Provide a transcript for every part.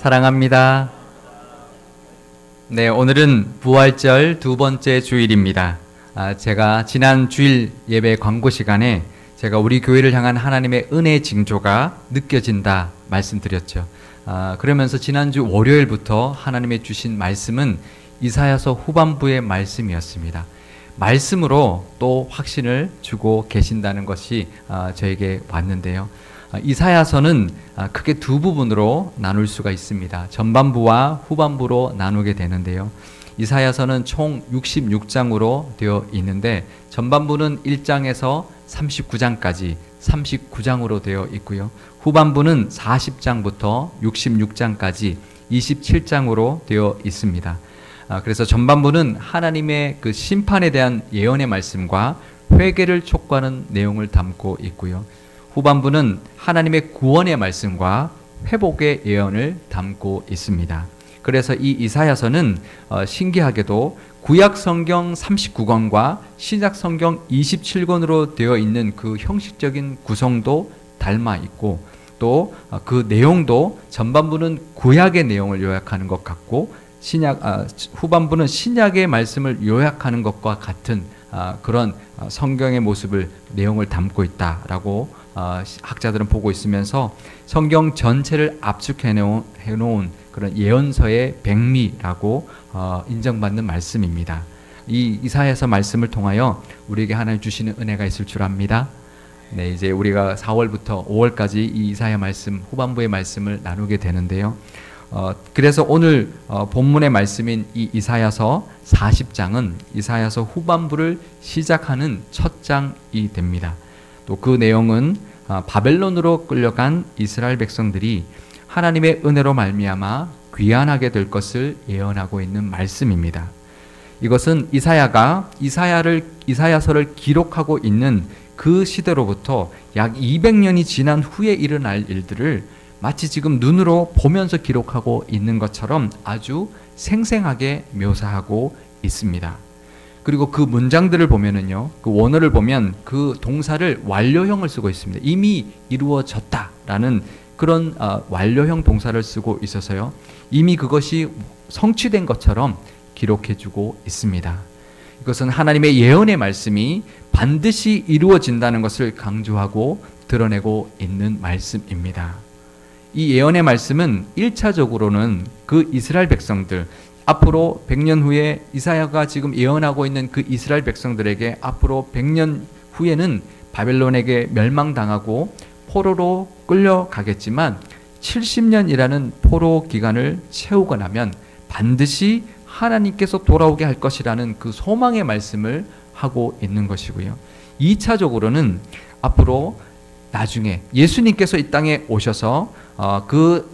사랑합니다. 네, 오늘은 부활절 두 번째 주일입니다. 제가 지난 주일 예배 광고 시간에 제가 우리 교회를 향한 하나님의 은혜의 징조가 느껴진다 말씀드렸죠. 그러면서 지난주 월요일부터 하나님의 주신 말씀은 이사야서 후반부의 말씀이었습니다. 말씀으로 또 확신을 주고 계신다는 것이 저에게 왔는데요. 이사야서는 크게 두 부분으로 나눌 수가 있습니다. 전반부와 후반부로 나누게 되는데요. 이사야서는 총 66장으로 되어 있는데 전반부는 1장에서 39장까지 39장으로 되어 있고요. 후반부는 40장부터 66장까지 27장으로 되어 있습니다. 그래서 전반부는 하나님의 그 심판에 대한 예언의 말씀과 회개를 촉구하는 내용을 담고 있고요. 후반부는 하나님의 구원의 말씀과 회복의 예언을 담고 있습니다. 그래서 이 이사야서는 신기하게도 구약 성경 39권과 신약 성경 27권으로 되어 있는 그 형식적인 구성도 닮아 있고 또 그 내용도 전반부는 구약의 내용을 요약하는 것 같고 후반부는 신약의 말씀을 요약하는 것과 같은 그런 성경의 모습을 내용을 담고 있다라고 학자들은 보고 있으면서 성경 전체를 압축해 놓은 그런 예언서의 백미라고 인정받는 말씀입니다. 이 이사야서 말씀을 통하여 우리에게 하나님 주시는 은혜가 있을 줄 압니다. 네, 이제 우리가 4월부터 5월까지 이 이사야 말씀 후반부의 말씀을 나누게 되는데요. 그래서 오늘 본문의 말씀인 이 이사야서 40장은 이사야서 후반부를 시작하는 첫 장이 됩니다. 또 그 내용은 바벨론으로 끌려간 이스라엘 백성들이 하나님의 은혜로 말미암아 귀환하게 될 것을 예언하고 있는 말씀입니다. 이것은 이사야서를 기록하고 있는 그 시대로부터 약 200년이 지난 후에 일어날 일들을 마치 지금 눈으로 보면서 기록하고 있는 것처럼 아주 생생하게 묘사하고 있습니다. 그리고 그 문장들을 보면은요, 그 원어를 보면 그 동사를 완료형을 쓰고 있습니다. 이미 이루어졌다라는 그런 완료형 동사를 쓰고 있어서요, 이미 그것이 성취된 것처럼 기록해주고 있습니다. 이것은 하나님의 예언의 말씀이 반드시 이루어진다는 것을 강조하고 드러내고 있는 말씀입니다. 이 예언의 말씀은 1차적으로는 그 이스라엘 백성들, 앞으로 100년 후에 이사야가 지금 예언하고 있는 그 이스라엘 백성들에게 앞으로 100년 후에는 바벨론에게 멸망당하고 포로로 끌려가겠지만 70년이라는 포로 기간을 채우고 나면 반드시 하나님께서 돌아오게 할 것이라는 그 소망의 말씀을 하고 있는 것이고요. 2차적으로는 앞으로 나중에 예수님께서 이 땅에 오셔서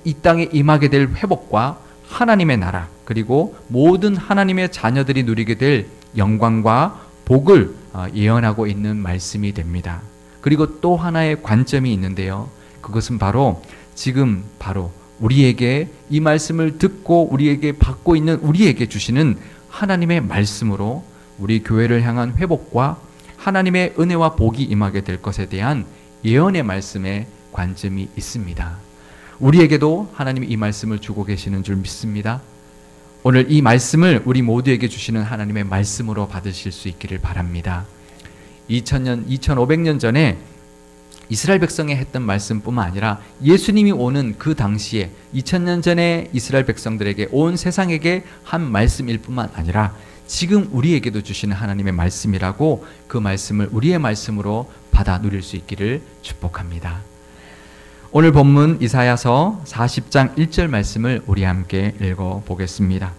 이 땅에 임하게 될 회복과 하나님의 나라, 그리고 모든 하나님의 자녀들이 누리게 될 영광과 복을 예언하고 있는 말씀이 됩니다. 그리고 또 하나의 관점이 있는데요. 그것은 지금 우리에게 이 말씀을 듣고 우리에게 받고 있는 우리에게 주시는 하나님의 말씀으로 우리 교회를 향한 회복과 하나님의 은혜와 복이 임하게 될 것에 대한 예언의 말씀의 관점이 있습니다. 우리에게도 하나님이 이 말씀을 주고 계시는 줄 믿습니다. 오늘 이 말씀을 우리 모두에게 주시는 하나님의 말씀으로 받으실 수 있기를 바랍니다. 2500년 전에 이스라엘 백성이 했던 말씀뿐만 아니라 예수님이 오는 그 당시에 2000년 전에 이스라엘 백성들에게 온 세상에게 한 말씀일 뿐만 아니라 지금 우리에게도 주시는 하나님의 말씀이라고 그 말씀을 우리의 말씀으로 받아 누릴 수 있기를 축복합니다. 오늘 본문 이사야서 40장 1절 말씀을 우리 함께 읽어보겠습니다.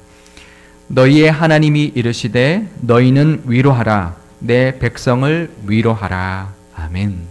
너희의 하나님이 이르시되 너희는 위로하라, 내 백성을 위로하라. 아멘.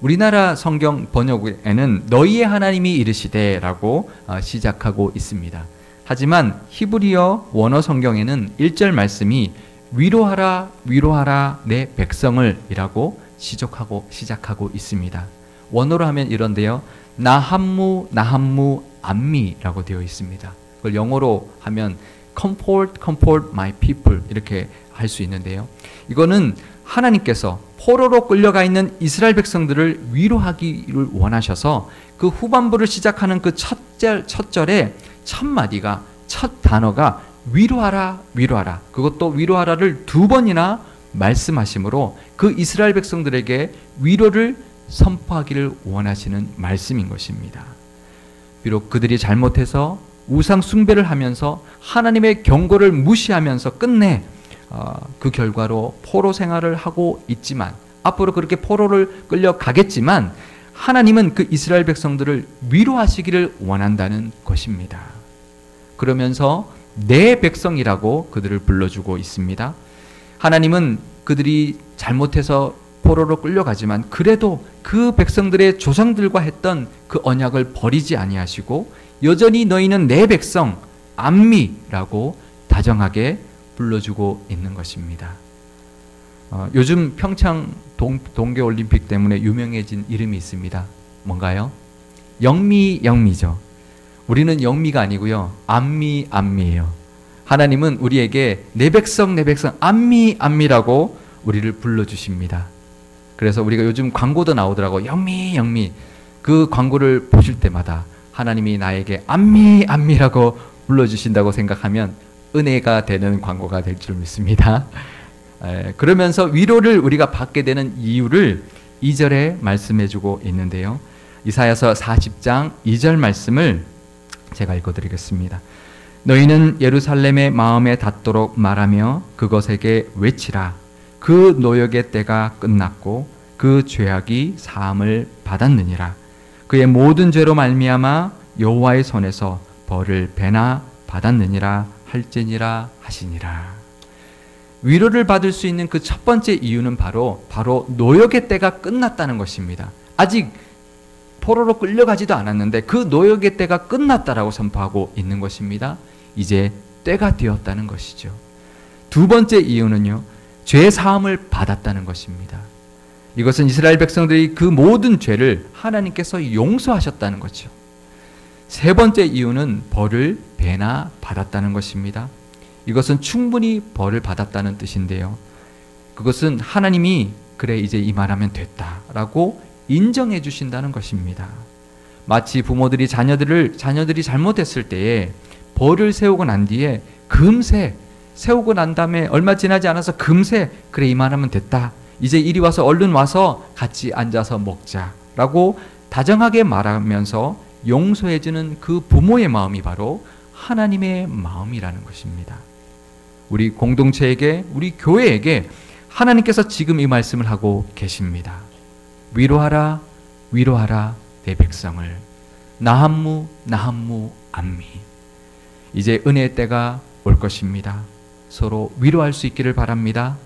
우리나라 성경 번역에는 너희의 하나님이 이르시되 라고 시작하고 있습니다. 하지만 히브리어 원어 성경에는 1절 말씀이 위로하라 위로하라 내 백성을 이라고 시작하고 있습니다. 원어로 하면 이런데요. 나함무 나함무 암미라고 되어 있습니다. 그걸 영어로 하면 comfort my people 이렇게 할 수 있는데요. 이거는 하나님께서 포로로 끌려가 있는 이스라엘 백성들을 위로하기를 원하셔서 그 후반부를 시작하는 그 첫 절에 첫 마디가, 첫 단어가 위로하라, 위로하라. 그것도 위로하라를 2번이나 말씀하심으로 그 이스라엘 백성들에게 위로를 선포하기를 원하시는 말씀인 것입니다. 비록 그들이 잘못해서 우상 숭배를 하면서 하나님의 경고를 무시하면서 끝내 그 결과로 포로 생활을 하고 있지만, 앞으로 그렇게 포로를 끌려가겠지만, 하나님은 그 이스라엘 백성들을 위로하시기를 원한다는 것입니다. 그러면서 내 백성이라고 그들을 불러주고 있습니다. 하나님은 그들이 잘못해서 포로로 끌려가지만 그래도 그 백성들의 조상들과 했던 그 언약을 버리지 아니하시고 여전히 너희는 내 백성 암미라고 다정하게 불러주고 있는 것입니다. 요즘 평창 동계올림픽 때문에 유명해진 이름이 있습니다. 뭔가요? 영미죠. 우리는 영미가 아니고요, 암미예요. 하나님은 우리에게 내 백성 암미라고 우리를 불러주십니다. 그래서 우리가 요즘 광고도 나오더라고. 영미. 그 광고를 보실 때마다 하나님이 나에게 암미라고 불러주신다고 생각하면 은혜가 되는 광고가 될 줄 믿습니다. 그러면서 위로를 우리가 받게 되는 이유를 2절에 말씀해주고 있는데요. 이사야서 40장 2절 말씀을 제가 읽어드리겠습니다. 너희는 예루살렘의 마음에 닿도록 말하며 그것에게 외치라. 그 노역의 때가 끝났고 그 죄악이 사함을 받았느니라. 그의 모든 죄로 말미암아 여호와의 손에서 벌을 배나 받았느니라 할지니라 하시니라. 위로를 받을 수 있는 그 첫 번째 이유는 바로 노역의 때가 끝났다는 것입니다. 아직 포로로 끌려가지도 않았는데 그 노역의 때가 끝났다라고 선포하고 있는 것입니다. 이제 때가 되었다는 것이죠. 2번째 이유는요, 죄 사함을 받았다는 것입니다. 이것은 이스라엘 백성들이 그 모든 죄를 하나님께서 용서하셨다는 거죠. 3번째 이유는 벌을 배나 받았다는 것입니다. 이것은 충분히 벌을 받았다는 뜻인데요, 그것은 하나님이 그래 이제 이만하면 됐다라고 인정해 주신다는 것입니다. 마치 부모들이 자녀들이 잘못했을 때에 벌을 세우고 난 뒤에 금세 세우고 난 다음에 얼마 지나지 않아서 금세 그래 이만하면 됐다, 이제 이리 와서 얼른 와서 같이 앉아서 먹자라고 다정하게 말하면서 용서해 주는 그 부모의 마음이 바로 하나님의 마음이라는 것입니다. 우리 공동체에게, 우리 교회에게 하나님께서 지금 이 말씀을 하고 계십니다. 위로하라 내 백성을. 나한무 암미. 이제 은혜의 때가 올 것입니다. 서로 위로할 수 있기를 바랍니다.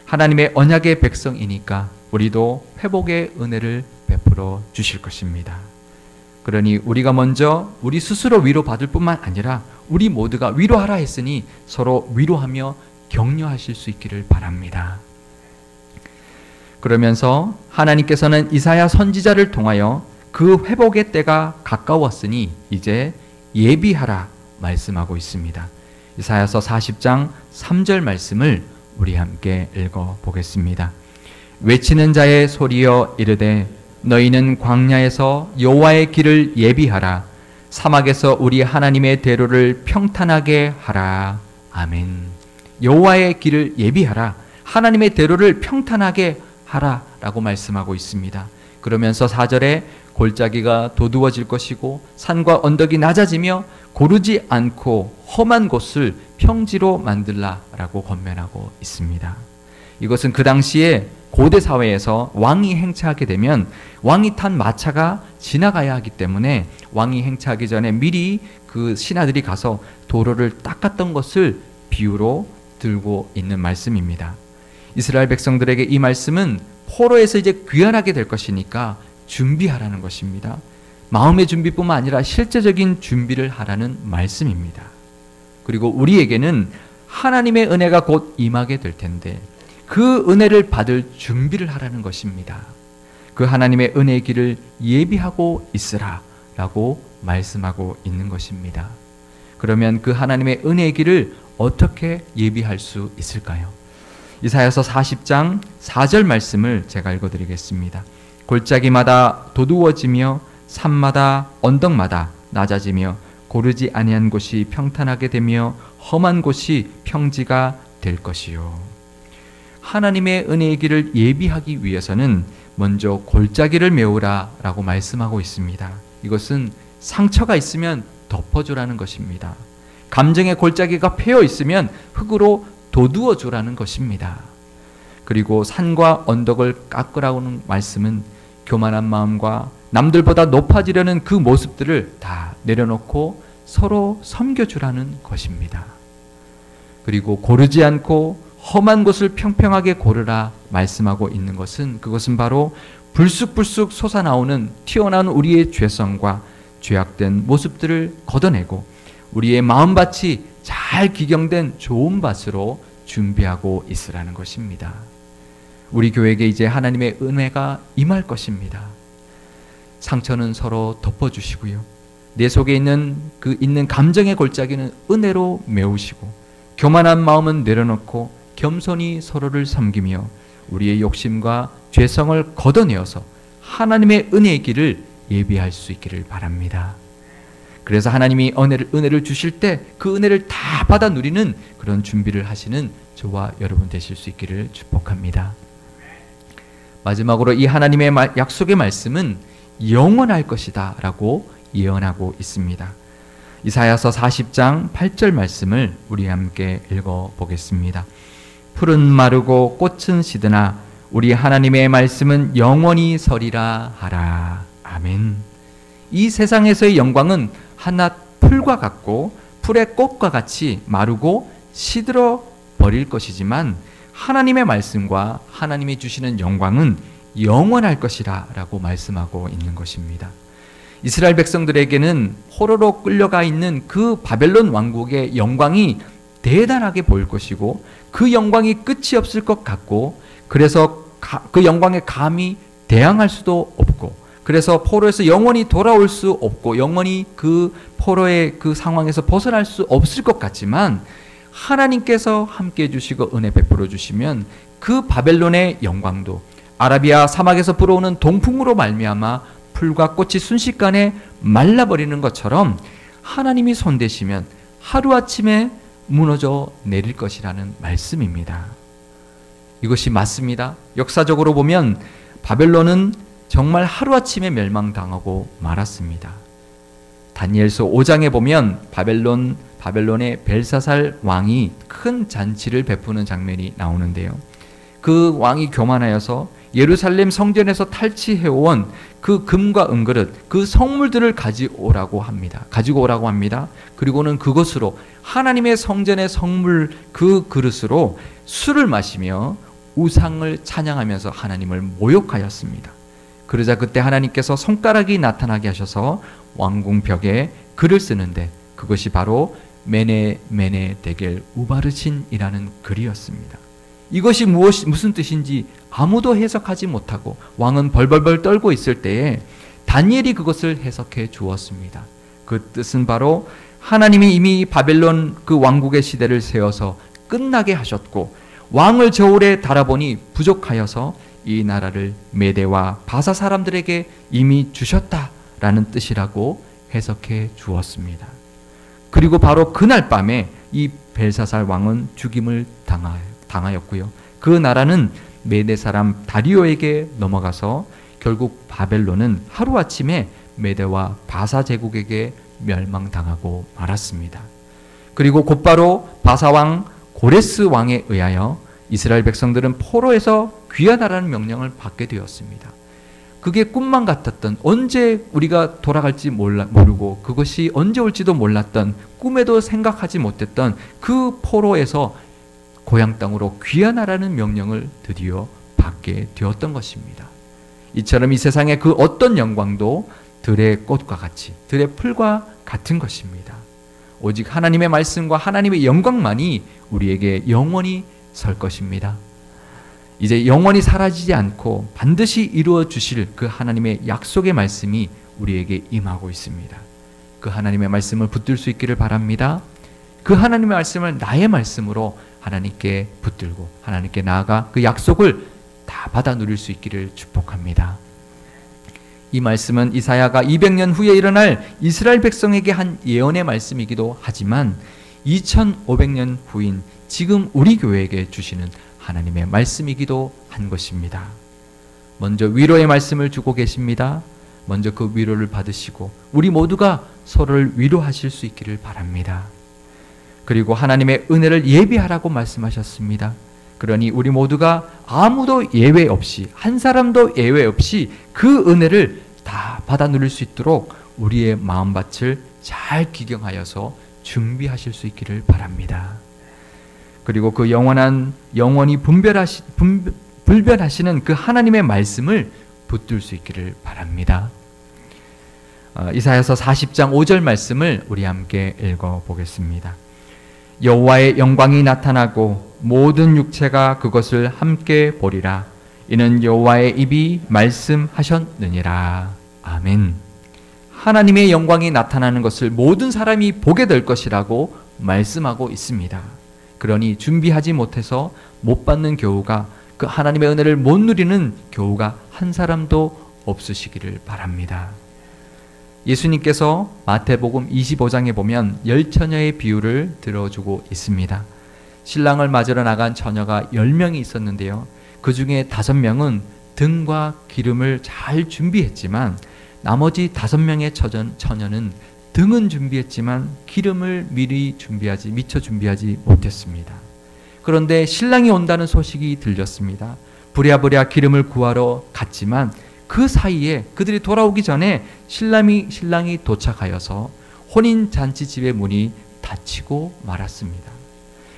하나님의 언약의 백성이니까 우리도 회복의 은혜를 베풀어 주실 것입니다. 그러니 우리가 먼저 우리 스스로 위로받을 뿐만 아니라 우리 모두가 위로하라 했으니 서로 위로하며 격려하실 수 있기를 바랍니다. 그러면서 하나님께서는 이사야 선지자를 통하여 그 회복의 때가 가까웠으니 이제 예비하라 말씀하고 있습니다. 이사야서 40장 3절 말씀을 우리 함께 읽어보겠습니다. 외치는 자의 소리여 이르되 너희는 광야에서 여호와의 길을 예비하라. 사막에서 우리 하나님의 대로를 평탄하게 하라. 아멘. 여호와의 길을 예비하라. 하나님의 대로를 평탄하게 하라 라고 말씀하고 있습니다. 그러면서 4절에 골짜기가 도두어질 것이고 산과 언덕이 낮아지며 고르지 않고 험한 곳을 평지로 만들라 라고 권면하고 있습니다. 이것은 그 당시에 고대 사회에서 왕이 행차하게 되면 왕이 탄 마차가 지나가야 하기 때문에 왕이 행차하기 전에 미리 그 신하들이 가서 도로를 닦았던 것을 비유로 들고 있는 말씀입니다. 이스라엘 백성들에게 이 말씀은 포로에서 이제 귀환하게 될 것이니까 준비하라는 것입니다. 마음의 준비뿐만 아니라 실제적인 준비를 하라는 말씀입니다. 그리고 우리에게는 하나님의 은혜가 곧 임하게 될 텐데 그 은혜를 받을 준비를 하라는 것입니다. 그 하나님의 은혜의 길을 예비하고 있으라 라고 말씀하고 있는 것입니다. 그러면 그 하나님의 은혜의 길을 어떻게 예비할 수 있을까요? 이사야서 40장 4절 말씀을 제가 읽어드리겠습니다. 골짜기마다 도두어지며 산마다 언덕마다 낮아지며 고르지 아니한 곳이 평탄하게 되며 험한 곳이 평지가 될 것이요. 하나님의 은혜의 길을 예비하기 위해서는 먼저 골짜기를 메우라 라고 말씀하고 있습니다. 이것은 상처가 있으면 덮어주라는 것입니다. 감정의 골짜기가 패여 있으면 흙으로 돋우어 주라는 것입니다. 그리고 산과 언덕을 깎으라는 말씀은 교만한 마음과 남들보다 높아지려는 그 모습들을 다 내려놓고 서로 섬겨주라는 것입니다. 그리고 고르지 않고 험한 곳을 평평하게 고르라 말씀하고 있는 것은 그것은 바로 불쑥불쑥 솟아나오는 튀어나온 우리의 죄성과 죄악된 모습들을 걷어내고 우리의 마음밭이 잘 기경된 좋은 밭으로 준비하고 있으라는 것입니다. 우리 교회에게 이제 하나님의 은혜가 임할 것입니다. 상처는 서로 덮어주시고요. 내 속에 있는 감정의 골짜기는 은혜로 메우시고 교만한 마음은 내려놓고 겸손히 서로를 섬기며 우리의 욕심과 죄성을 걷어내어서 하나님의 은혜의 길을 예비할 수 있기를 바랍니다. 그래서 하나님이 은혜를 주실 때 그 은혜를 다 받아 누리는 그런 준비를 하시는 저와 여러분 되실 수 있기를 축복합니다. 마지막으로 이 하나님의 약속의 말씀은 영원할 것이다 라고 예언하고 있습니다. 이사야서 40장 8절 말씀을 우리 함께 읽어보겠습니다. 풀은 마르고 꽃은 시드나 우리 하나님의 말씀은 영원히 서리라 하라. 아멘. 이 세상에서의 영광은 한낱 풀과 같고 풀의 꽃과 같이 마르고 시들어 버릴 것이지만 하나님의 말씀과 하나님이 주시는 영광은 영원할 것이라 라고 말씀하고 있는 것입니다. 이스라엘 백성들에게는 포로로 끌려가 있는 그 바벨론 왕국의 영광이 대단하게 보일 것이고 그 영광이 끝이 없을 것 같고 그래서 그 영광에 감히 대항할 수도 없고 그래서 포로에서 영원히 돌아올 수 없고 영원히 그 포로의 그 상황에서 벗어날 수 없을 것 같지만 하나님께서 함께 해주시고 은혜 베풀어 주시면 그 바벨론의 영광도 아라비아 사막에서 불어오는 동풍으로 말미암아 풀과 꽃이 순식간에 말라버리는 것처럼 하나님이 손대시면 하루아침에 무너져 내릴 것이라는 말씀입니다. 이것이 맞습니다. 역사적으로 보면 바벨론은 정말 하루아침에 멸망당하고 말았습니다. 다니엘서 5장에 보면 바벨론의 벨사살 왕이 큰 잔치를 베푸는 장면이 나오는데요. 그 왕이 교만하여서 예루살렘 성전에서 탈취해온 그 금과 은그릇, 그 성물들을 가지고 오라고 합니다. 그리고는 그것으로 하나님의 성전의 성물 그 그릇으로 술을 마시며 우상을 찬양하면서 하나님을 모욕하였습니다. 그러자 그때 하나님께서 손가락이 나타나게 하셔서 왕궁 벽에 글을 쓰는데 그것이 바로 메네 데겔 우바르신이라는 글이었습니다. 이것이 무슨 뜻인지 아무도 해석하지 못하고 왕은 벌벌벌 떨고 있을 때에 다니엘이 그것을 해석해 주었습니다. 그 뜻은 바로 하나님이 이미 바벨론 그 왕국의 시대를 세워서 끝나게 하셨고 왕을 저울에 달아보니 부족하여서 이 나라를 메대와 바사 사람들에게 이미 주셨다라는 뜻이라고 해석해 주었습니다. 그리고 바로 그날 밤에 이 벨사살 왕은 죽임을 당하였고요. 그 나라는 메대 사람 다리오에게 넘어가서 결국 바벨론은 하루아침에 메대와 바사 제국에게 멸망당하고 말았습니다. 그리고 곧바로 바사 왕 고레스 왕에 의하여 이스라엘 백성들은 포로에서 귀환하라는 명령을 받게 되었습니다. 그게 꿈만 같았던, 언제 우리가 돌아갈지 모르고 그것이 언제 올지도 몰랐던, 꿈에도 생각하지 못했던 그 포로에서 고향 땅으로 귀환하라는 명령을 드디어 받게 되었던 것입니다. 이처럼 이 세상의 그 어떤 영광도 들의 꽃과 같이, 들의 풀과 같은 것입니다. 오직 하나님의 말씀과 하나님의 영광만이 우리에게 영원히 설 것입니다. 이제 영원히 사라지지 않고 반드시 이루어 주실 그 하나님의 약속의 말씀이 우리에게 임하고 있습니다. 그 하나님의 말씀을 붙들 수 있기를 바랍니다. 그 하나님의 말씀을 나의 말씀으로 하나님께 붙들고 하나님께 나아가 그 약속을 다 받아 누릴 수 있기를 축복합니다. 이 말씀은 이사야가 200년 후에 일어날 이스라엘 백성에게 한 예언의 말씀이기도 하지만 2500년 후인 지금 우리 교회에게 주시는 하나님의 말씀이기도 한 것입니다. 먼저 위로의 말씀을 주고 계십니다. 먼저 그 위로를 받으시고 우리 모두가 서로를 위로하실 수 있기를 바랍니다. 그리고 하나님의 은혜를 예비하라고 말씀하셨습니다. 그러니 우리 모두가 아무도 예외 없이, 한 사람도 예외 없이 그 은혜를 다 받아 누릴 수 있도록 우리의 마음밭을 잘 기경하여서 준비하실 수 있기를 바랍니다. 그리고 그 영원히 불변하시는 그 하나님의 말씀을 붙들 수 있기를 바랍니다. 이사야서 40장 5절 말씀을 우리 함께 읽어보겠습니다. 여호와의 영광이 나타나고 모든 육체가 그것을 함께 보리라. 이는 여호와의 입이 말씀하셨느니라. 아멘. 하나님의 영광이 나타나는 것을 모든 사람이 보게 될 것이라고 말씀하고 있습니다. 그러니 준비하지 못해서 못 받는 교우가, 그 하나님의 은혜를 못 누리는 교우가 한 사람도 없으시기를 바랍니다. 예수님께서 마태복음 25장에 보면 10처녀의 비유를 들어주고 있습니다. 신랑을 맞으러 나간 처녀가 10명이 있었는데요. 그 중에 5명은 등과 기름을 잘 준비했지만 나머지 5명의 처녀는 등은 준비했지만 기름을 미처 준비하지 못했습니다. 그런데 신랑이 온다는 소식이 들렸습니다. 부랴부랴 기름을 구하러 갔지만 그 사이에 그들이 돌아오기 전에 신랑이 도착하여서 혼인잔치집의 문이 닫히고 말았습니다.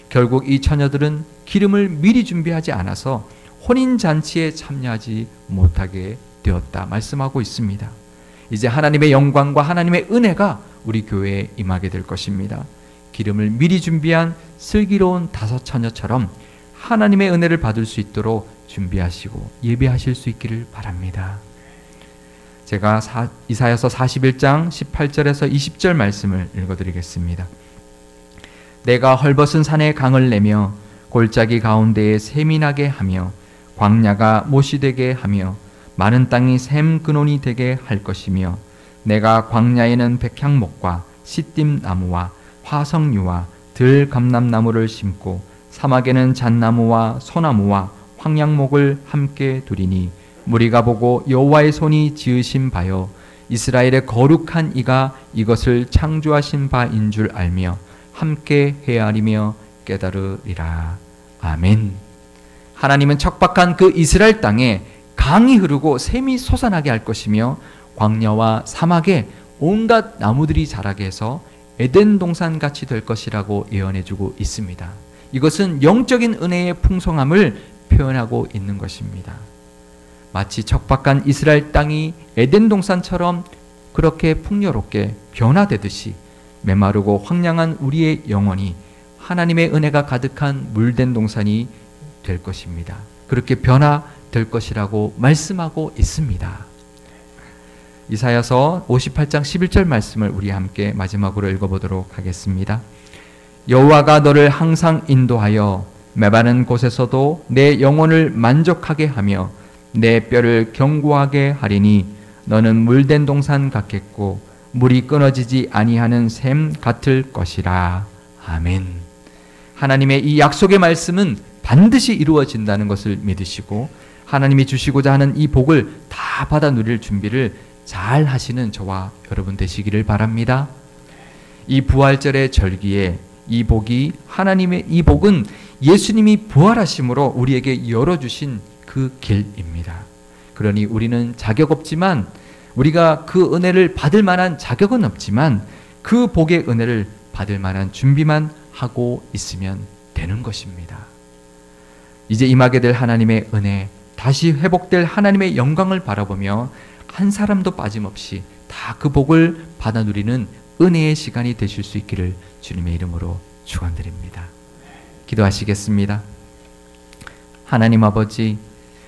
결국 이 처녀들은 기름을 미리 준비하지 않아서 혼인잔치에 참여하지 못하게 되었다 말씀하고 있습니다. 이제 하나님의 영광과 하나님의 은혜가 우리 교회에 임하게 될 것입니다. 기름을 미리 준비한 슬기로운 5처녀처럼 하나님의 은혜를 받을 수 있도록 준비하시고 예배하실 수 있기를 바랍니다. 제가 이사야서 41장 18절에서 20절 말씀을 읽어드리겠습니다. 내가 헐벗은 산에 강을 내며 골짜기 가운데에 샘이 나게 하며 광야가 못이 되게 하며 마른 땅이 샘 근원이 되게 할 것이며 내가 광야에는 백향목과 시띠나무와 화석류와 들감람나무를 심고 사막에는 잣나무와 소나무와 황양목을 함께 두리니 무리가 보고 여호와의 손이 지으신 바요 이스라엘의 거룩한 이가 이것을 창조하신 바인 줄 알며 함께 헤아리며 깨달으리라. 아멘. 하나님은 척박한 그 이스라엘 땅에 강이 흐르고 샘이 솟아나게 할 것이며 광야와 사막에 온갖 나무들이 자라게 해서 에덴 동산같이 될 것이라고 예언해주고 있습니다. 이것은 영적인 은혜의 풍성함을 표현하고 있는 것입니다. 마치 척박한 이스라엘 땅이 에덴 동산처럼 그렇게 풍요롭게 변화되듯이 메마르고 황량한 우리의 영혼이 하나님의 은혜가 가득한 물된 동산이 될 것입니다. 그렇게 변화될 것이라고 말씀하고 있습니다. 이사야서 58장 11절 말씀을 우리 함께 마지막으로 읽어보도록 하겠습니다. 여호와가 너를 항상 인도하여 메마른 곳에서도 내 영혼을 만족하게 하며 내 뼈를 견고하게 하리니 너는 물된 동산 같겠고 물이 끊어지지 아니하는 샘 같을 것이라. 아멘. 하나님의 이 약속의 말씀은 반드시 이루어진다는 것을 믿으시고 하나님이 주시고자 하는 이 복을 다 받아 누릴 준비를 잘 하시는 저와 여러분 되시기를 바랍니다. 이 부활절의 절기에 이 복은 예수님이 부활하심으로 우리에게 열어주신 그 길입니다. 그러니 우리는 자격 없지만, 우리가 그 은혜를 받을 만한 자격은 없지만 그 복의 은혜를 받을 만한 준비만 하고 있으면 되는 것입니다. 이제 임하게 될 하나님의 은혜, 다시 회복될 하나님의 영광을 바라보며 한 사람도 빠짐없이 다 그 복을 받아 누리는 은혜의 시간이 되실 수 있기를 주님의 이름으로 축원드립니다. 기도하시겠습니다. 하나님 아버지,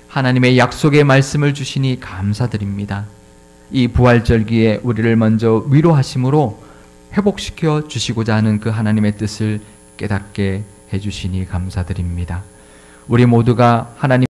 하나님의 약속의 말씀을 주시니 감사드립니다. 이 부활절기에 우리를 먼저 위로하심으로 회복시켜 주시고자 하는 그 하나님의 뜻을 깨닫게 해주시니 감사드립니다. 우리 모두가 하나님